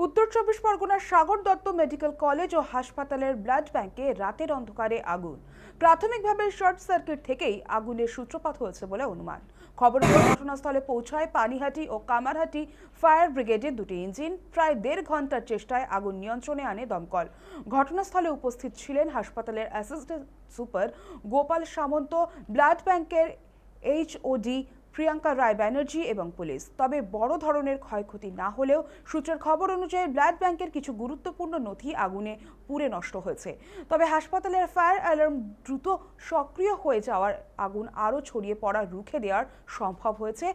উত্তর চব্বিশ পরগনার সাগর দত্ত মেডিকেল কলেজ ও হাসপাতালের ব্লাড ব্যাংকে রাতের অন্ধকারে আগুন। প্রাথমিকভাবে শর্ট সার্কিট থেকেই আগুনের সূত্রপাত হয়েছে বলে অনুমান। খবর পেয়ে ঘটনাস্থলে পৌঁছায় পানিহাটি ও কামারহাটি ফায়ার ব্রিগেডের দুটি ইঞ্জিন। প্রায় 1.5 ঘন্টার চেষ্টায় আগুন নিয়ন্ত্রণে আনে দমকল। ঘটনাস্থলে উপস্থিত ছিলেন হাসপাতালের অ্যাসিস্ট্যান্ট সুপার গোপাল সামন্ত, ব্লাড ব্যাংকের এইচওডি প্রিয়াঙ্কা রায় ব্যানার্জি এবং পুলিশ। তবে বড় ধরনের ক্ষয়ক্ষতি না হলেও সূত্রের খবর অনুযায়ী ব্লাড ব্যাংকের কিছু গুরুত্বপূর্ণ নথি আগুনে পুড়ে নষ্ট হয়েছে। তবে হাসপাতালের ফায়ার অ্যালার্ম দ্রুত সক্রিয় হয়ে যাওয়ার আগুন আরও ছড়িয়ে পড়া রুখে দেওয়ার সম্ভব হয়েছে।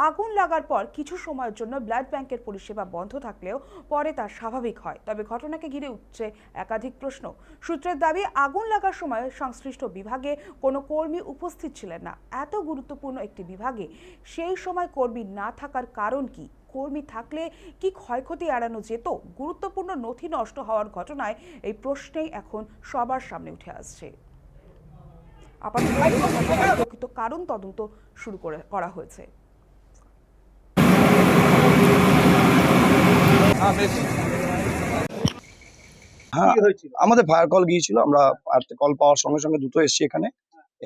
আগুন লাগার পর কিছু সময়ের জন্য ব্লাড ব্যাংকের পরিষেবা বন্ধ থাকলেও পরে তা স্বাভাবিক হয়। তবে ঘটনাকে ঘিরে উঠছে একাধিক প্রশ্ন। সূত্রের দাবি, আগুন লাগার সময় সংশ্লিষ্ট বিভাগে কোনো কর্মী উপস্থিত ছিলেন না। এত গুরুত্বপূর্ণ একটি বিভাগে সেই সময় কর্মী না থাকার কারণ কি? কর্মী থাকলে কি ক্ষয়ক্ষতি এড়ানো যেত? গুরুত্বপূর্ণ নথি নষ্ট হওয়ার ঘটনায় এই প্রশ্নেই এখন সবার সামনে উঠে আসছে। আপাতত প্রকৃত কারণ তদন্ত শুরু করা হয়েছে। হ্যাঁ, আমাদের ফায়ার কল গিয়েছিল। আমরা কল পাওয়ার সঙ্গে সঙ্গে দ্রুত এসেছি এখানে।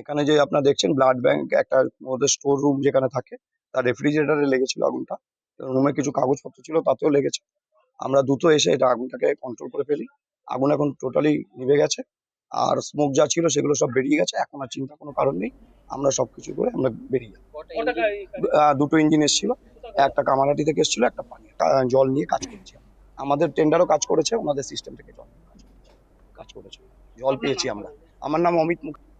এখানে যে আপনারা দেখছেন ব্লাড ব্যাংক, একটা ওদের স্টোর রুম যেখানে থাকে, তার রেফ্রিজারেটরে লেগেছিল আগুনটা। রুমে কিছু কাগজপত্র ছিল, তাতেও লেগেছে। আমরা দ্রুত এসে এটা আগুনটাকে কন্ট্রোল করে ফেলি। আগুন এখন টোটালি নিভে গেছে, আর স্মোক যা ছিল সেগুলো সব বেরিয়ে গেছে। এখন আর চিন্তা কোনো কারণ নেই, আমরা সবকিছু করে আমরা বেরিয়ে যাবো। দুটো ইঞ্জিন এসেছিল, একটা কামারহাটি থেকে এসেছিল, একটা পানি জল নিয়ে কাজ করেছি। আমাদের টেন্ডারও কাজ করেছে, ওনাদের সিস্টেম থেকে জল নিয়ে কাজ করেছে, জল পেয়েছি আমরা। আমার নাম অমিত মুখার্জি।